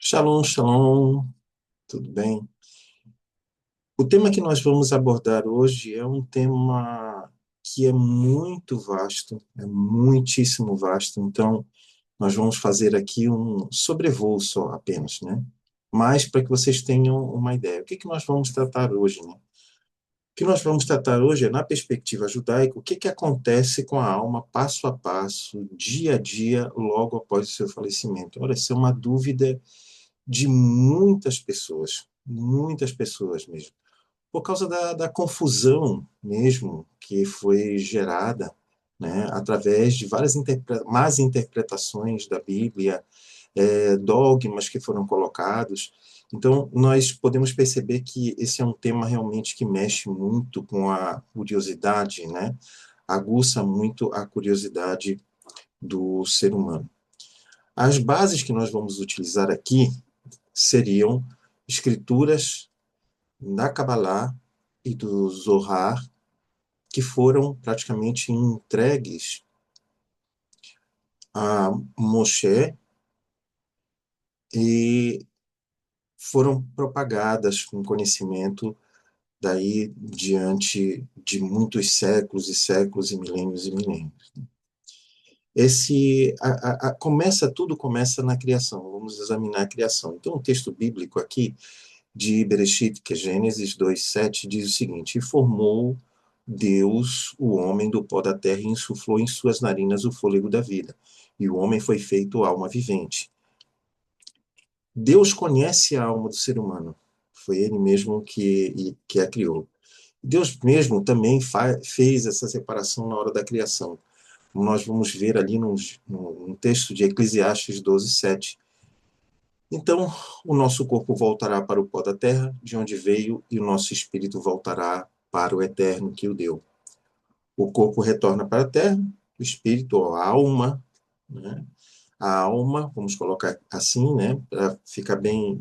Shalom, shalom, tudo bem? O tema que nós vamos abordar hoje é um tema que é muito vasto, é muitíssimo vasto, então nós vamos fazer aqui um sobrevoo só apenas, né? Mas para que vocês tenham uma ideia, o que que nós vamos tratar hoje, né? O que nós vamos tratar hoje é, na perspectiva judaica, o que que acontece com a alma passo a passo, dia a dia, logo após o seu falecimento. Olha, essa é uma dúvida de muitas pessoas mesmo, por causa da confusão mesmo que foi gerada, né, através de várias más interpretações da Bíblia, dogmas que foram colocados. Então, nós podemos perceber que esse é um tema realmente que mexe muito com a curiosidade, né, aguça muito a curiosidade do ser humano. As bases que nós vamos utilizar aqui seriam escrituras da Kabbalah e do Zohar, que foram praticamente entregues a Moshe e foram propagadas com conhecimento daí diante de muitos séculos e séculos e milênios. Tudo começa na criação. Vamos examinar a criação. Então, o texto bíblico aqui de Bereshit, que é Gênesis 2:7, diz o seguinte: E formou Deus o homem do pó da terra e insuflou em suas narinas o fôlego da vida. E o homem foi feito alma vivente. Deus conhece a alma do ser humano. Foi ele mesmo que a criou. Deus mesmo também fez essa separação na hora da criação. Como nós vamos ver ali num texto de Eclesiastes 12:7. Então, o nosso corpo voltará para o pó da terra, de onde veio, e o nosso espírito voltará para o eterno que o deu. O corpo retorna para a terra, o espírito, ou a alma, né? A alma, vamos colocar assim, né, para ficar bem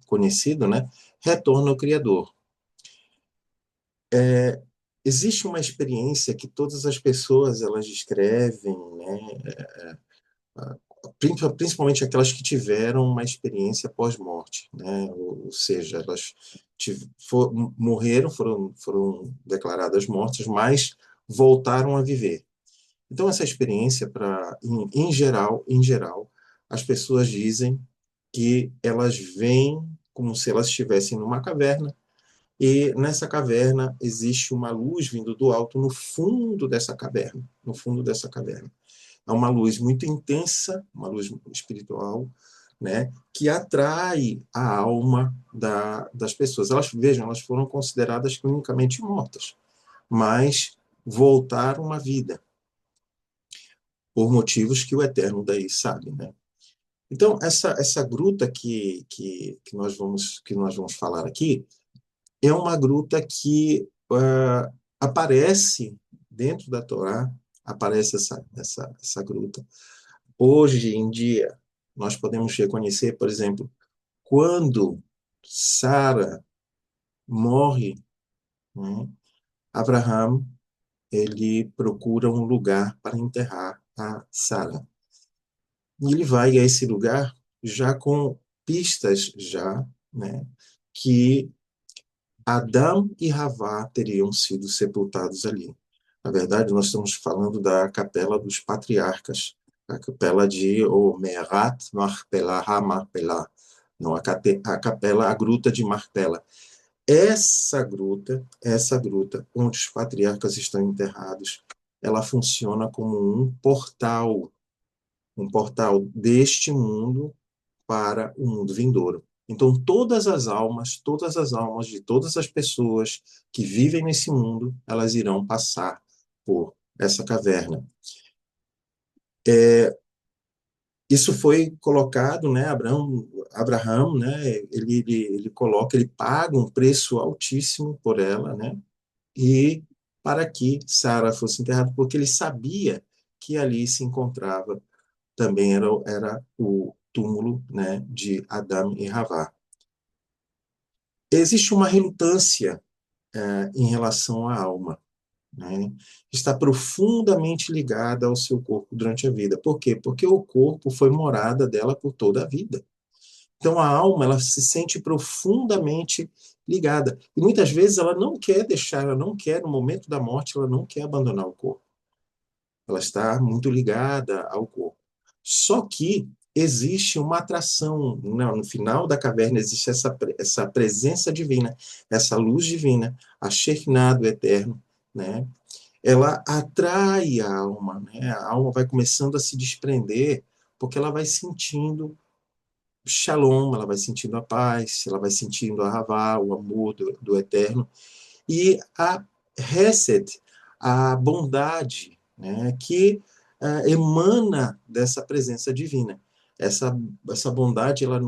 conhecido, né, retorna ao Criador. Existe uma experiência que todas as pessoas elas descrevem, né, principalmente aquelas que tiveram uma experiência pós-morte, né? Ou seja, elas morreram, foram declaradas mortas, mas voltaram a viver. Então, essa experiência, em geral, as pessoas dizem que elas veem como se elas estivessem numa caverna, e nessa caverna existe uma luz vindo do alto no fundo dessa caverna, no fundo dessa caverna. É uma luz muito intensa, uma luz espiritual, né, que atrai a alma das pessoas. Vejam, elas foram consideradas clinicamente mortas, mas voltaram à vida, por motivos que o Eterno daí sabe, né? Então, essa gruta que nós vamos falar aqui é uma gruta que aparece dentro da Torá, aparece essa gruta. Hoje em dia, nós podemos reconhecer, por exemplo, quando Sara morre, né, Abraham ele procura um lugar para enterrar a Sara. E ele vai a esse lugar já com pistas já, né, que Adão e Havá teriam sido sepultados ali. Na verdade, nós estamos falando da Capela dos Patriarcas, a Capela de Merat Marpelá, HaMarpelá, não, a capela, a Gruta de Marpela. Essa gruta, onde os patriarcas estão enterrados, ela funciona como um portal deste mundo para o mundo vindouro. Então, todas as almas de todas as pessoas que vivem nesse mundo, elas irão passar por essa caverna. Isso foi colocado, né, Abraão, né, ele coloca, ele paga um preço altíssimo por ela, né, e para que Sara fosse enterrada, porque ele sabia que ali se encontrava também era o túmulo, né, de Adão e Havá. Existe uma relutância em relação à alma, né? Está profundamente ligada ao seu corpo durante a vida. Por quê? Porque o corpo foi morada dela por toda a vida. Então a alma ela se sente profundamente ligada. E muitas vezes ela não quer deixar, ela não quer, no momento da morte, ela não quer abandonar o corpo. Ela está muito ligada ao corpo. Só que existe uma atração, no final da caverna existe essa presença divina, essa luz divina, a Shekinah do eterno, né? Ela atrai a alma, né? A alma vai começando a se desprender, porque ela vai sentindo shalom, ela vai sentindo a paz, ela vai sentindo a Havá, o amor do eterno, e a Hesed, a bondade, né, que emana dessa presença divina. Essa bondade, ela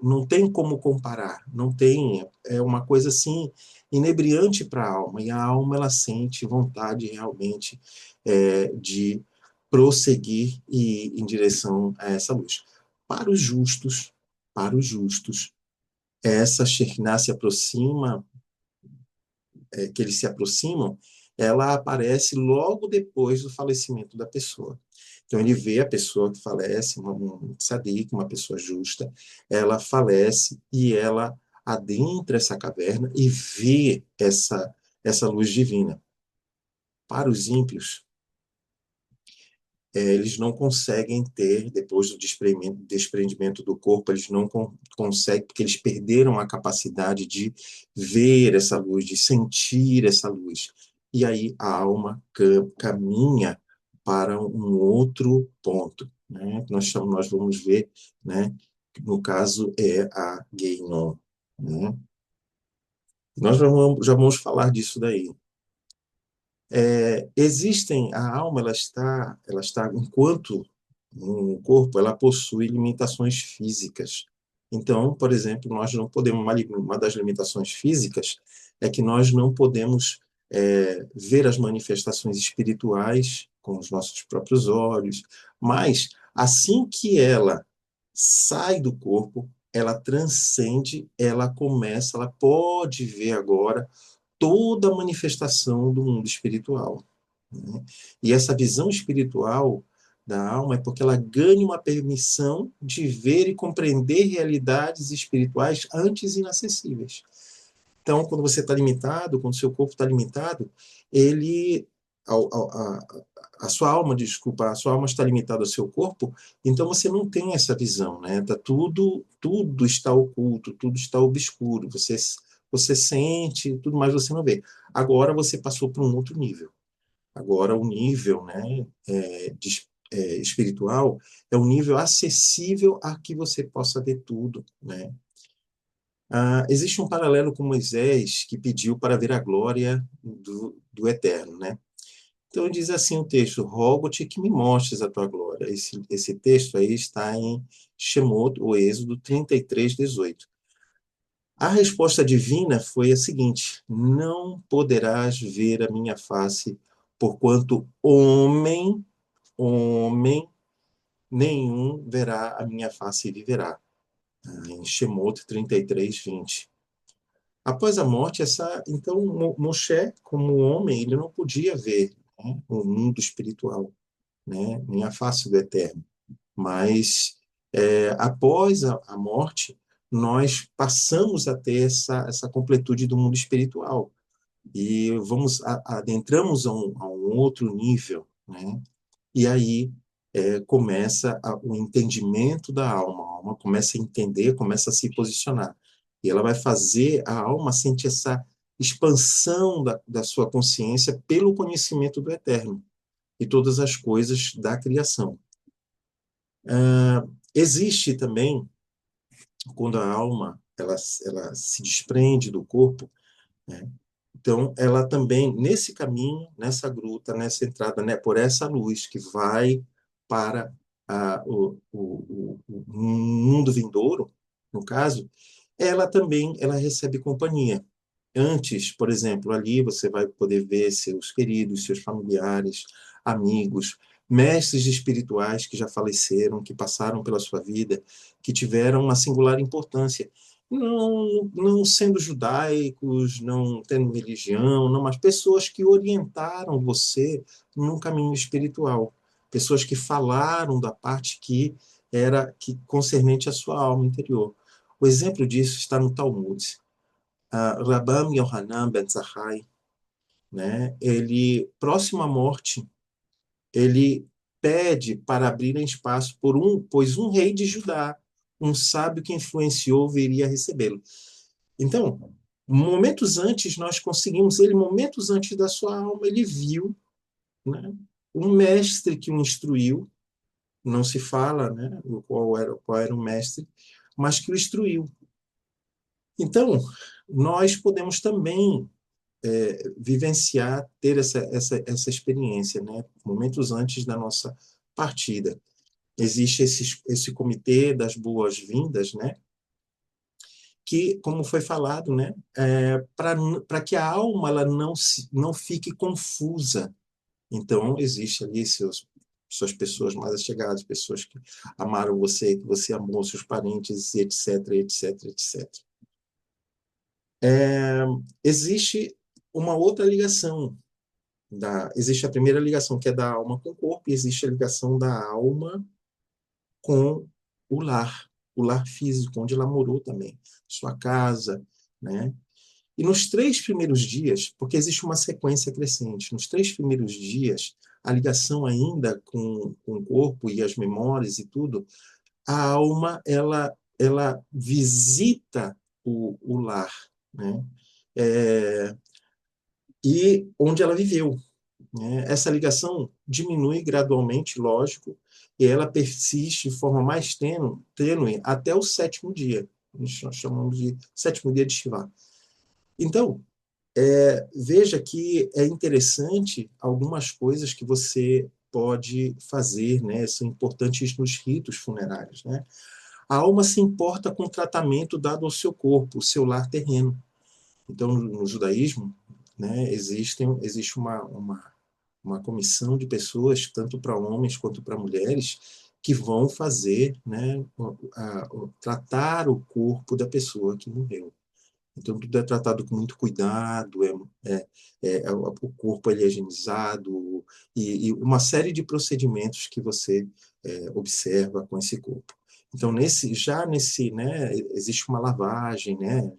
não tem como comparar, não tem, é uma coisa assim, inebriante para a alma, e a alma, ela sente vontade realmente de prosseguir em direção a essa luz. Para os justos, para os justos, essa Shekinah se aproxima que eles se aproximam, ela aparece logo depois do falecimento da pessoa. Então ele vê a pessoa que falece, um tzadik, uma pessoa justa, ela falece e ela adentra essa caverna e vê essa luz divina. Para os ímpios, eles não conseguem ter, depois do desprendimento do corpo, eles não conseguem, porque eles perderam a capacidade de ver essa luz, de sentir essa luz. E aí a alma caminha para um outro ponto, né? Nós vamos ver, né? No caso é a Guénon, né? Nós já vamos falar disso daí. Existem, a alma ela está, enquanto no corpo, ela possui limitações físicas. Então, por exemplo, nós não podemos, uma das limitações físicas é que nós não podemos ver as manifestações espirituais com os nossos próprios olhos, mas assim que ela sai do corpo, ela transcende, ela pode ver agora toda a manifestação do mundo espiritual, né? E essa visão espiritual da alma é porque ela ganha uma permissão de ver e compreender realidades espirituais antes inacessíveis. Então, quando você está limitado, quando seu corpo está limitado, ele, a, a sua alma, desculpa, a sua alma está limitada ao seu corpo, então você não tem essa visão, né? Tá tudo está oculto, tudo está obscuro. Você sente, tudo mais você não vê. Agora você passou para um outro nível. Agora o nível, né, espiritual é um nível acessível a que você possa ver tudo, né? Existe um paralelo com Moisés que pediu para ver a glória do Eterno, né? Então diz assim o texto: rogo-te que me mostres a tua glória. Esse texto aí está em Shemot, o Êxodo 33:18. A resposta divina foi a seguinte: não poderás ver a minha face, porquanto homem nenhum verá a minha face e viverá. Em Shemot 33:20. Após a morte, então Moshe, como homem, ele não podia ver, né, o mundo espiritual, né, nem a face do Eterno. Mas após a morte, nós passamos a ter essa completude do mundo espiritual e adentramos a um outro nível, né? E aí começa o entendimento da alma. A alma começa a entender, começa a se posicionar. E ela vai fazer a alma sentir essa expansão da sua consciência pelo conhecimento do eterno e todas as coisas da criação. Existe também, quando a alma ela se desprende do corpo, né? Então, ela também, nesse caminho, nessa gruta, nessa entrada, né, por essa luz que vai para o mundo vindouro, no caso, ela recebe companhia. Antes, por exemplo, ali você vai poder ver seus queridos, seus familiares, amigos, mestres espirituais que já faleceram, que passaram pela sua vida, que tiveram uma singular importância. Não sendo judaicos, não tendo religião, não, mas pessoas que orientaram você num caminho espiritual. Pessoas que falaram da parte que era que concernente à sua alma interior. O exemplo disso está no Talmud. Rabban Yohanan ben Zakkai, né, ele, próximo à morte, ele pede para abrirem espaço pois um rei de Judá, um sábio que influenciou, viria a recebê-lo. Então, momentos antes, nós conseguimos, momentos antes da sua alma, ele viu, né, um mestre que o instruiu, não se fala, né, qual era o mestre, mas que o instruiu. Então, nós podemos também vivenciar, ter essa experiência, né, momentos antes da nossa partida. Existe esse comitê das boas-vindas, né, que, como foi falado, né, para que a alma ela não fique confusa. Então, existe ali suas pessoas mais allegadas, pessoas que amaram você, que você amou, seus parentes, etc, etc, etc. Existe uma outra ligação. Existe a primeira ligação, que é da alma com o corpo, e existe a ligação da alma com o lar físico, onde ela morou também, sua casa, né? E nos 3 primeiros dias, porque existe uma sequência crescente, nos 3 primeiros dias, a ligação ainda com o corpo e as memórias e tudo, a alma, ela visita o lar, né? É, e onde ela viveu, né? Essa ligação diminui gradualmente, lógico, e ela persiste de forma mais tênue até o 7º dia. Nós chamamos de 7º dia de Shiva. Então, veja que é interessante algumas coisas que você pode fazer, né? São importantes nos ritos funerários, né? A alma se importa com o tratamento dado ao seu corpo, o seu lar terreno. Então, no judaísmo, né, existe uma comissão de pessoas, tanto para homens quanto para mulheres, que vão fazer, né, tratar o corpo da pessoa que morreu. Então, tudo é tratado com muito cuidado, o corpo ele é higienizado, e uma série de procedimentos que você observa com esse corpo. Então, né, existe uma lavagem, né,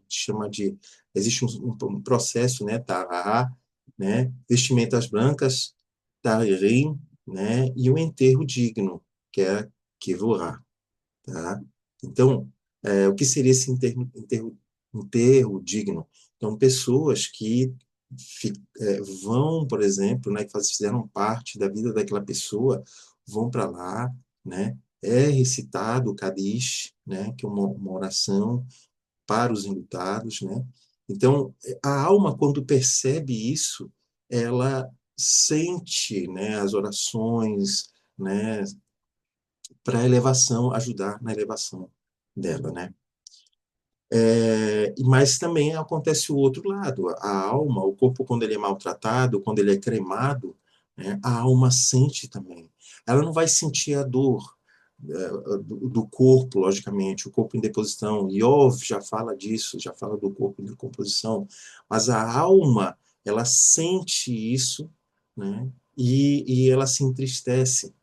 existe um processo, né, tá, né, vestimentas brancas, tarim, né, e um enterro digno, que é kivurá, tá? Então, o que seria esse enterro digno? Então, pessoas que vão, por exemplo, né, que fizeram parte da vida daquela pessoa, vão para lá, né? É recitado o Kadish, né, que é uma oração para os enlutados, né? Então, a alma, quando percebe isso, ela sente, né, as orações, né, para elevação, ajudar na elevação dela, né? Mas também acontece o outro lado. A alma, o corpo, quando ele é maltratado, quando ele é cremado, né, a alma sente também. Ela não vai sentir a dor do corpo, logicamente, o corpo em deposição. Iov já fala disso, já fala do corpo em decomposição. Mas a alma, ela sente isso, né? E ela se entristece.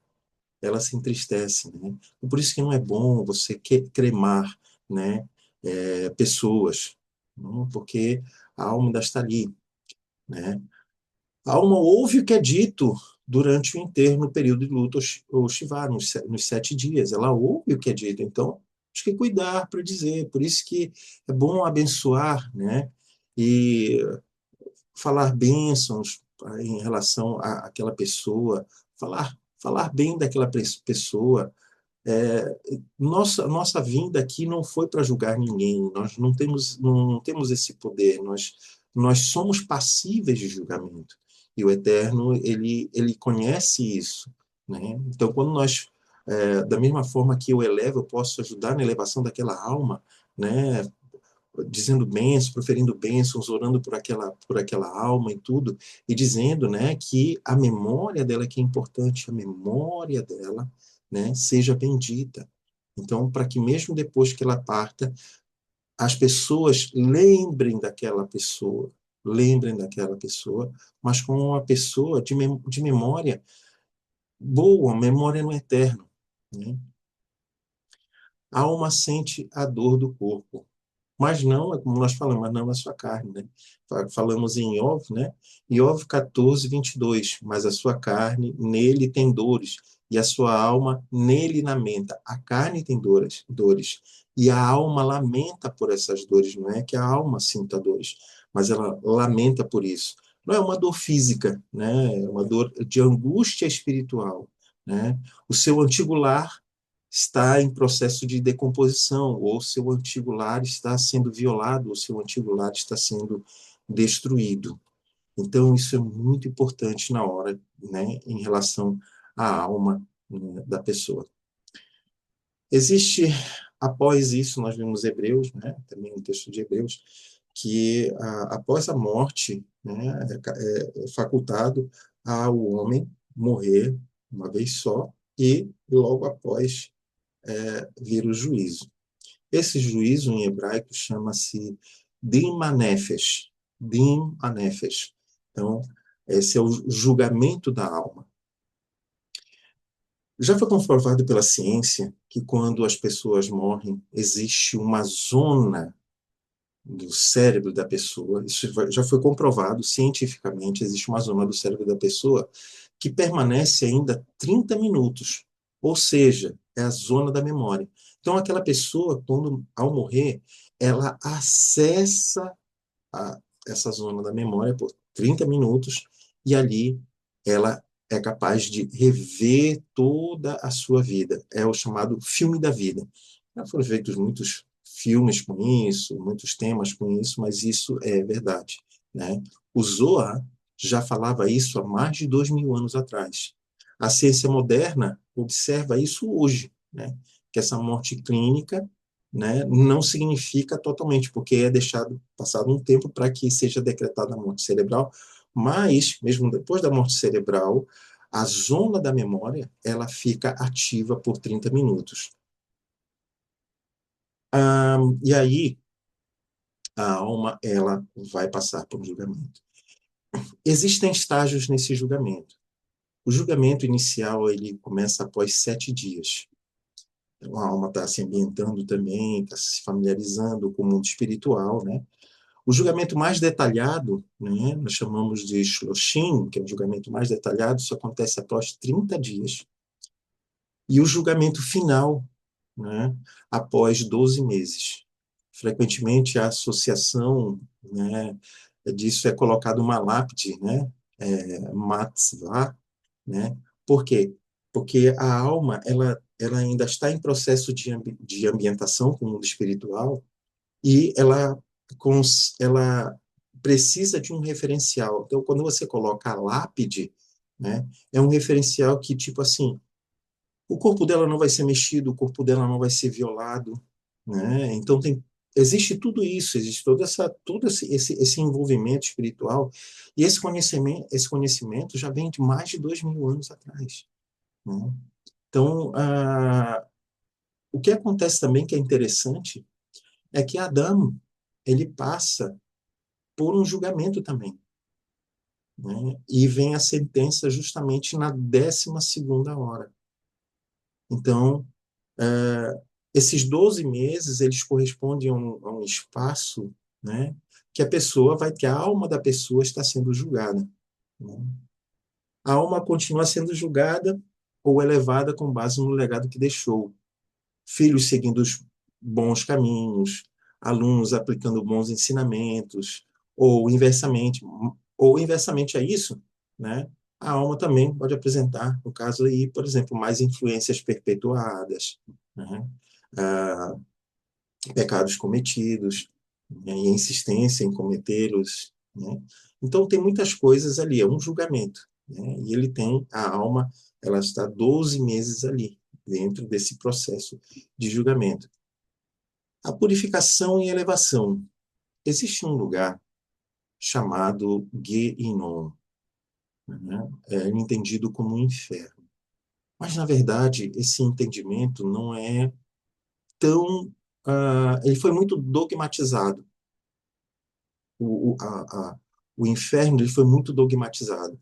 Ela se entristece, né? Por isso que não é bom você cremar, né, pessoas, não? Porque a alma ainda está ali, né? A alma ouve o que é dito durante o enterro, no período de luto ou Shiva, nos 7 dias. Ela ouve o que é dito, então temos que cuidar para dizer. Por isso que é bom abençoar, né? E falar bênçãos em relação àquela pessoa, falar bem daquela pessoa. Nossa vinda aqui não foi para julgar ninguém, nós não temos esse poder, nós somos passíveis de julgamento. E o Eterno, ele conhece isso, né? Então, quando da mesma forma que eu elevo, eu posso ajudar na elevação daquela alma, né? Dizendo bênçãos, proferindo bênçãos, orando por aquela alma e tudo, e dizendo, né, que a memória dela que é importante, a memória dela, né, seja bendita. Então, para que mesmo depois que ela parta, as pessoas lembrem daquela pessoa, mas com uma pessoa de memória boa, memória no eterno, né? A alma sente a dor do corpo, mas não, é como nós falamos, mas não a sua carne, né? Falamos em Iov, né? Iov 14, 22, mas a sua carne, nele tem dores, e a sua alma nele lamenta. A carne tem dores, e a alma lamenta por essas dores. Não é que a alma sinta dores, mas ela lamenta por isso. Não é uma dor física, né? É uma dor de angústia espiritual, né? O seu antigo lar está em processo de decomposição, ou seu antigo lar está sendo violado, ou seu antigo lar está sendo destruído. Então, isso é muito importante na hora, né, em relação à alma, né, da pessoa. Existe, após isso, nós vimos Hebreus, né, também um texto de Hebreus, que após a morte, né, é facultado ao homem morrer uma vez só e logo após vir o juízo. Esse juízo em hebraico chama-se Din Manefesh. Din Manefesh. Então, esse é o julgamento da alma. Já foi comprovado pela ciência que quando as pessoas morrem, existe uma zona do cérebro da pessoa, isso já foi comprovado cientificamente, existe uma zona do cérebro da pessoa que permanece ainda 30 minutos, ou seja, é a zona da memória. Então, aquela pessoa, quando ao morrer, ela acessa a, essa zona da memória por 30 minutos e ali ela é capaz de rever toda a sua vida. É o chamado filme da vida. Já foram feitos muitos filmes com isso, muitos temas com isso, mas isso é verdade, né? O Zohar já falava isso há mais de 2.000 anos atrás. A ciência moderna observa isso hoje, né? Que essa morte clínica, né, não significa totalmente, porque é deixado passado um tempo para que seja decretada a morte cerebral, mas, mesmo depois da morte cerebral, a zona da memória ela fica ativa por 30 minutos. E aí, a alma ela vai passar por um julgamento. Existem estágios nesse julgamento. O julgamento inicial ele começa após 7 dias. Então, a alma está se ambientando também, está se familiarizando com o mundo espiritual, né? O julgamento mais detalhado, né, nós chamamos de Shloshim, que é o julgamento mais detalhado, isso acontece após 30 dias. E o julgamento final, né, após 12 meses. Frequentemente, a associação, né, disso é colocado uma lápide, né, matzvah, né? Por quê? Porque a alma ela ainda está em processo de ambientação com o mundo espiritual, e ela precisa de um referencial. Então, quando você coloca a lápide, né, é um referencial que, tipo assim, o corpo dela não vai ser mexido, o corpo dela não vai ser violado, né? Então, existe tudo isso, existe todo esse envolvimento espiritual, e esse conhecimento já vem de mais de 2.000 anos atrás, né? Então, o que acontece também que é interessante é que Adão, ele passa por um julgamento também, né? E vem a sentença justamente na 12ª hora. Então, esses 12 meses, eles correspondem a um espaço, né, que a pessoa vai ter, a alma da pessoa está sendo julgada, né? A alma continua sendo julgada ou elevada com base no legado que deixou. Filhos seguindo os bons caminhos, alunos aplicando bons ensinamentos, ou inversamente a isso, né? A alma também pode apresentar, no caso aí, por exemplo, mais influências perpetuadas, né? Ah, pecados cometidos, né? E a insistência em cometê-los, né? Então tem muitas coisas ali, é um julgamento, né? E ele tem a alma, ela está 12 meses ali, dentro desse processo de julgamento. A purificação e elevação. Existe um lugar chamado Gehinom, né? É entendido como um inferno. Mas, na verdade, esse entendimento não é tão... ele foi muito dogmatizado. O inferno ele foi muito dogmatizado.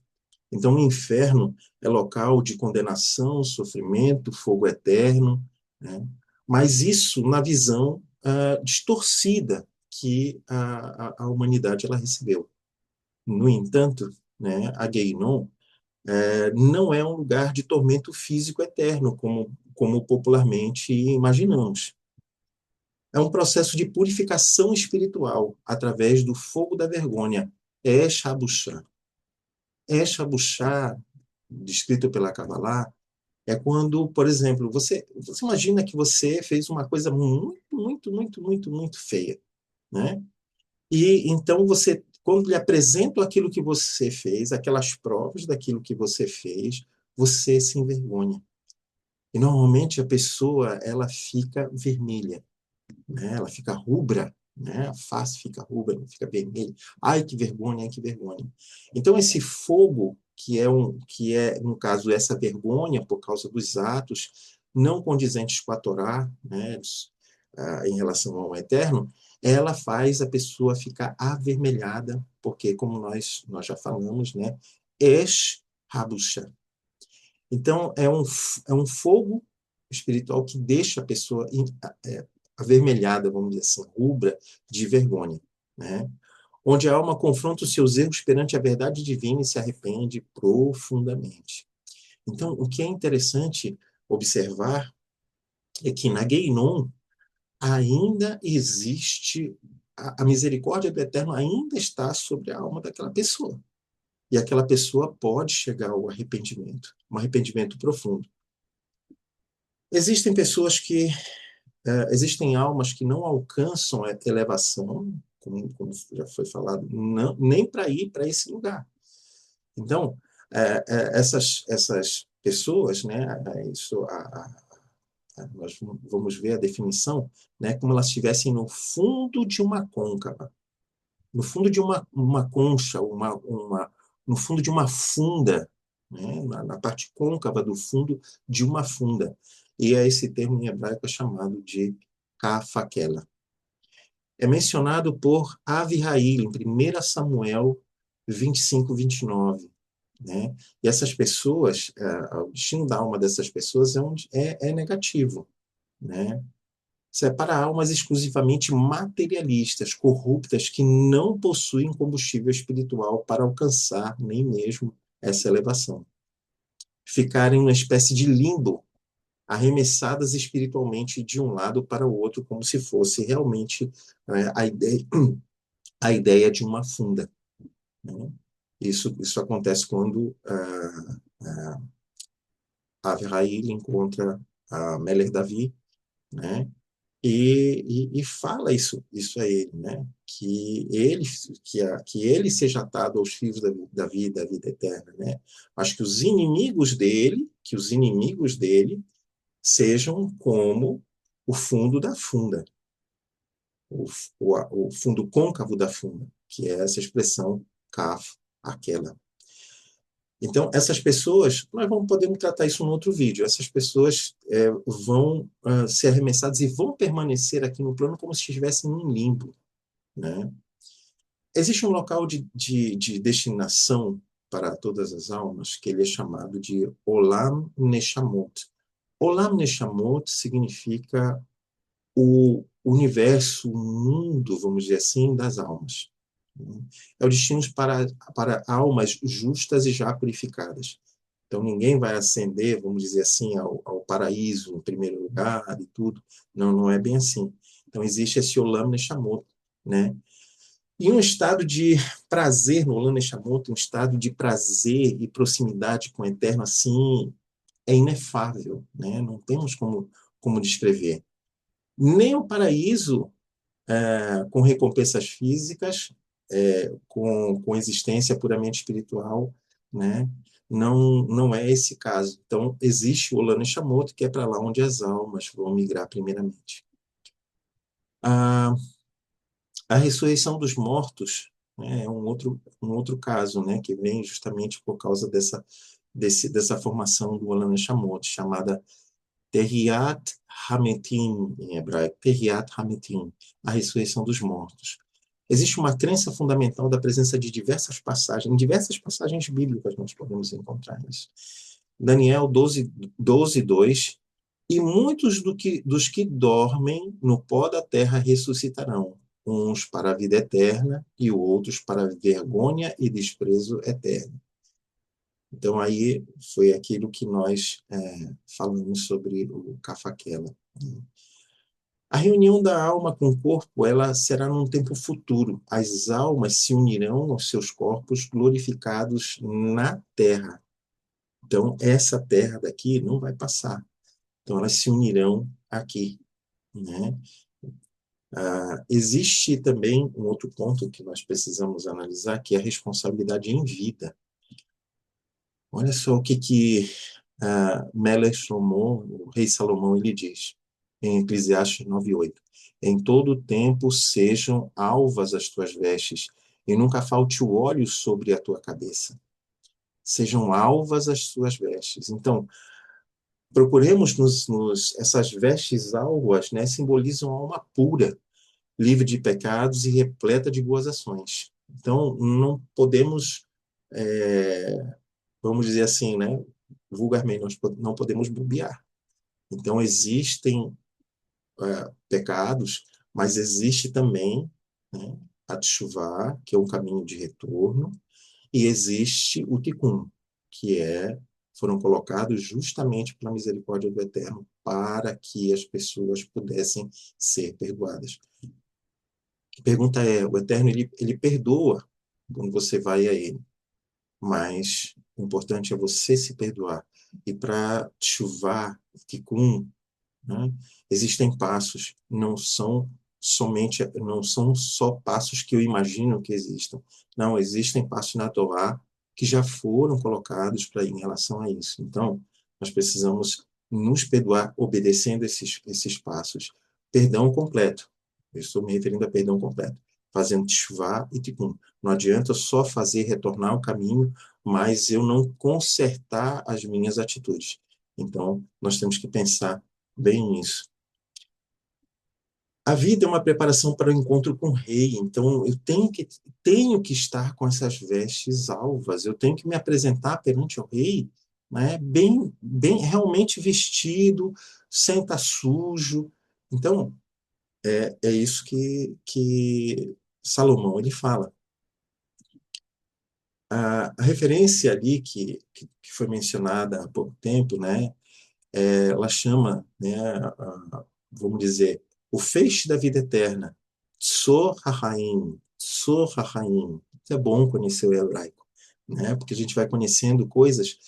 Então, o inferno é local de condenação, sofrimento, fogo eterno, né? mas isso na visão distorcida que a humanidade ela recebeu. No entanto, né, a Guénon não é um lugar de tormento físico eterno, como popularmente imaginamos. É um processo de purificação espiritual através do fogo da vergonha. Esh Habushá. Esh Habushá, descrito pela Kabbalah, é quando, por exemplo, você imagina que você fez uma coisa muito feia, né? E então você, quando lhe apresento aquilo que você fez, aquelas provas daquilo que você fez, você se envergonha. E normalmente a pessoa, ela fica vermelha, né? Ela fica rubra, né? A face fica rubra, fica vermelha. Ai, que vergonha, ai, que vergonha. Então esse fogo que é no caso essa vergonha por causa dos atos não condizentes com a Torá, né? Em relação ao eterno, ela faz a pessoa ficar avermelhada, porque como nós já falamos, né? Esh Habusha. Então é um fogo espiritual que deixa a pessoa avermelhada, vamos dizer assim, rubra, de vergonha, né? Onde a alma confronta os seus erros perante a verdade divina e se arrepende profundamente. Então, o que é interessante observar é que na Guénon ainda existe, a misericórdia do Eterno ainda está sobre a alma daquela pessoa. E aquela pessoa pode chegar ao arrependimento, um arrependimento profundo. Existem pessoas que existem almas que não alcançam a elevação, como já foi falado, não, nem para ir para esse lugar. Então, essas pessoas, né, nós vamos ver a definição, né, como elas estivessem no fundo de uma côncava, no fundo de uma concha, no fundo de uma funda, né, na parte côncava do fundo de uma funda. E esse termo em hebraico é chamado de Kafakela. É mencionado por Avihail, em 1 Samuel 25, 29. Né? E essas pessoas, o destino da alma dessas pessoas é negativo. Né? Separa almas exclusivamente materialistas, corruptas, que não possuem combustível espiritual para alcançar nem mesmo essa elevação. Ficarem em uma espécie de limbo, arremessadas espiritualmente de um lado para o outro, como se fosse realmente a ideia de uma funda. Né? Isso acontece quando Avraham encontra a Meler Davi, né? E fala isso a ele, né? Que ele seja atado aos fios da vida eterna, né? Mas que os inimigos dele sejam como o fundo da funda, o fundo côncavo da funda, que é essa expressão kaf, aquela. Então, essas pessoas, podemos tratar isso em outro vídeo, essas pessoas vão ser arremessadas e vão permanecer aqui no plano como se estivessem em limbo. Né? Existe um local de destinação para todas as almas, que ele é chamado de Olam Neshamot. Olam Neshamot significa o universo, o mundo, vamos dizer assim, das almas. É o destino para almas justas e já purificadas. Então, ninguém vai ascender, vamos dizer assim, ao paraíso, em primeiro lugar, e tudo. Não, não é bem assim. Então, existe esse Olam Neshamot, né? E um estado de prazer no Olam Neshamot, um estado de prazer e proximidade com o Eterno, assim, é inefável, né? Não temos como descrever. Nem o paraíso com recompensas físicas, com existência puramente espiritual, né? Não é esse caso. Então, existe o Olam Neshamot, que é para lá onde as almas vão migrar primeiramente. A ressurreição dos mortos, né, é um outro caso, né, que vem justamente por causa dessa formação do Olam Neshamot, chamada Terriat Hametim, em hebraico, Terriat Hametim, a ressurreição dos mortos. Existe uma crença fundamental da presença de em diversas passagens bíblicas nós podemos encontrar isso. Daniel 12, 12, 2 E muitos dos que dormem no pó da terra ressuscitarão, uns para a vida eterna e outros para a vergonha e desprezo eterno. Então, aí foi aquilo que nós falamos sobre o Cafaquela. A reunião da alma com o corpo, ela será num tempo futuro. As almas se unirão aos seus corpos glorificados na terra. Então, essa terra daqui não vai passar. Então, elas se unirão aqui, né? Existe também um outro ponto que nós precisamos analisar, que é a responsabilidade em vida. Olha só o que Melech Shlomo, o rei Salomão, ele diz em Eclesiastes 9:8. Em todo tempo sejam alvas as tuas vestes, e nunca falte o óleo sobre a tua cabeça. Sejam alvas as tuas vestes. Então, procuremos essas vestes alvas, né, simbolizam a alma pura, livre de pecados e repleta de boas ações. Então, não podemos, vamos dizer assim, né, vulgarmente, nós não podemos bobear. Então, existem pecados, mas existe também, né, a teshuvá, que é um caminho de retorno, e existe o tikkun, que foram colocados justamente pela misericórdia do Eterno para que as pessoas pudessem ser perdoadas. A pergunta é, o Eterno, ele perdoa quando você vai a ele, mas o importante é você se perdoar. E para teshuvá, tikkun, né, existem passos, não são só passos que eu imagino que existam. Não, existem passos na Torá que já foram colocados em relação a isso. Então, nós precisamos nos perdoar obedecendo esses passos. Perdão completo. Eu estou me referindo a perdão completo. Fazendo teshuvá e tikkun. Não adianta só fazer retornar o caminho, mas eu não consertar as minhas atitudes. Então, nós temos que pensar bem nisso. A vida é uma preparação para o encontro com o rei, então eu tenho que estar com essas vestes alvas, eu tenho que me apresentar perante o rei, né, bem realmente vestido, sem estar sujo. Então, é isso que Salomão ele fala. A referência ali que foi mencionada há pouco tempo, né, ela chama, né, vamos dizer, o feixe da vida eterna, Tzor HaHaim, Tzor HaHaim. É bom conhecer o hebraico, né, porque a gente vai conhecendo coisas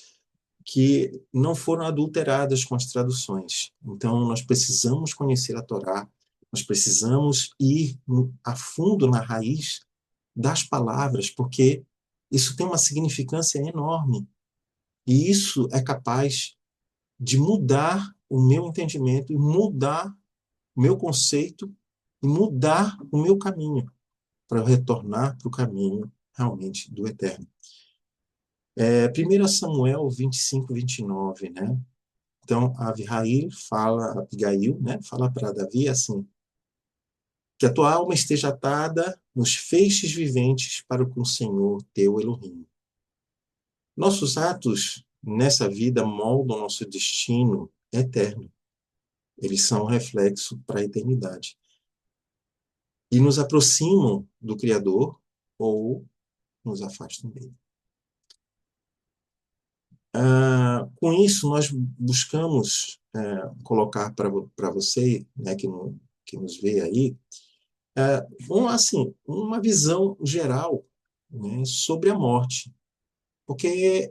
que não foram adulteradas com as traduções. Então, nós precisamos conhecer a Torá, nós precisamos ir a fundo na raiz das palavras, porque isso tem uma significância enorme. E isso é capaz de mudar o meu entendimento e mudar o meu conceito e mudar o meu caminho para eu retornar para o caminho realmente do eterno. 1 Samuel 25:29, né? Então, Abigail, né, fala para Davi assim, que a tua alma esteja atada nos feixes viventes para com o Senhor teu Elohim. Nossos atos nessa vida moldam nosso destino eterno. Eles são um reflexo para a eternidade. E nos aproximam do Criador ou nos afastam dele. Com isso, nós buscamos colocar para você, né, que nos vê aí, uma visão geral, né, sobre a morte. Porque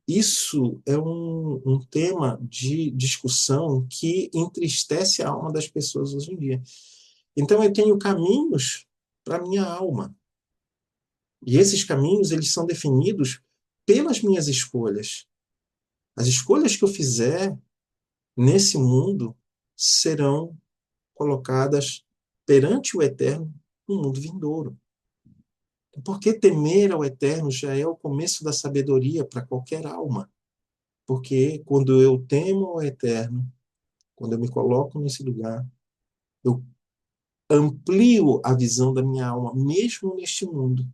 isso é um tema de discussão que entristece a alma das pessoas hoje em dia. Então, eu tenho caminhos para a minha alma. E esses caminhos, eles são definidos pelas minhas escolhas. As escolhas que eu fizer nesse mundo serão colocadas perante o Eterno no mundo vindouro. Porque temer ao Eterno já é o começo da sabedoria para qualquer alma. Porque quando eu temo ao Eterno, quando eu me coloco nesse lugar, eu amplio a visão da minha alma, mesmo neste mundo.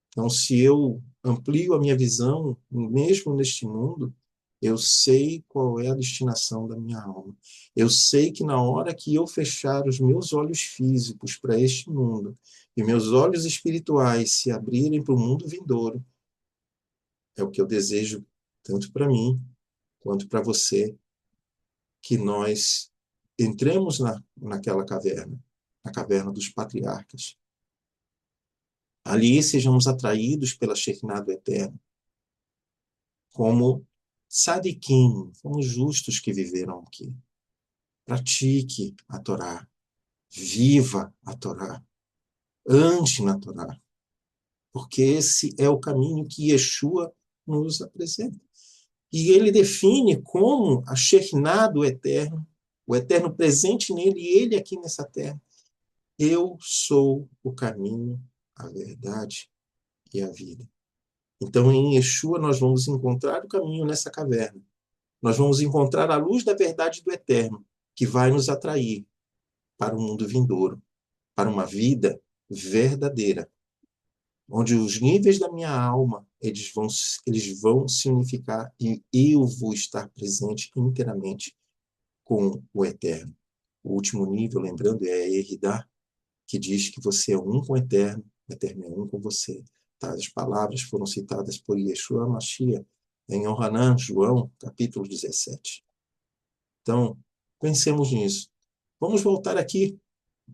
Então, se eu amplio a minha visão, mesmo neste mundo, Eu sei qual é a destinação da minha alma. Eu sei que na hora que eu fechar os meus olhos físicos para este mundo e meus olhos espirituais se abrirem para o mundo vindouro, é o que eu desejo tanto para mim quanto para você, que nós entremos naquela caverna, na caverna dos patriarcas. Ali sejamos atraídos pela Shekinah do Eterno, como Sadiquim, como justos que viveram aqui. Pratique a Torá, viva a Torá, ande na Torá, porque esse é o caminho que Yeshua nos apresenta. E ele define como a Shekinah do Eterno, o Eterno presente nele e ele aqui nessa terra. Eu sou o caminho, a verdade e a vida. Então, em Yeshua, nós vamos encontrar o caminho nessa caverna. Nós vamos encontrar a luz da verdade do Eterno, que vai nos atrair para o mundo vindouro, para uma vida verdadeira, onde os níveis da minha alma eles vão se unificar e eu vou estar presente inteiramente com o Eterno. O último nível, lembrando, é a Eridá, que diz que você é um com o Eterno é um com você. Tais palavras foram citadas por Yeshua Mashiach em Yohanan, João, capítulo 17. Então, pensemos nisso. Vamos voltar aqui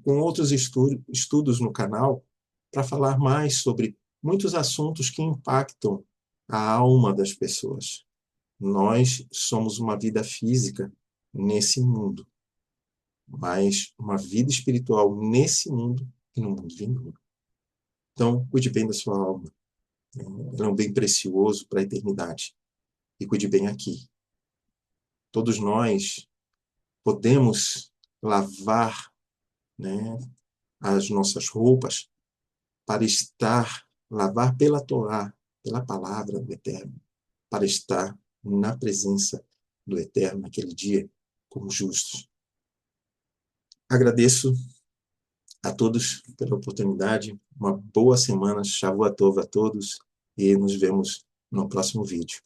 com outros estudos no canal para falar mais sobre muitos assuntos que impactam a alma das pessoas. Nós somos uma vida física nesse mundo, mas uma vida espiritual nesse mundo e no mundo vindouro. Então, cuide bem da sua alma. Ela é um bem precioso para a eternidade. E cuide bem aqui. Todos nós podemos lavar, né, as nossas roupas para lavar pela Torá, pela palavra do Eterno, para estar na presença do Eterno naquele dia como justos. Agradeço a todos pela oportunidade. Uma boa semana. Shavuot Tov a todos e nos vemos no próximo vídeo.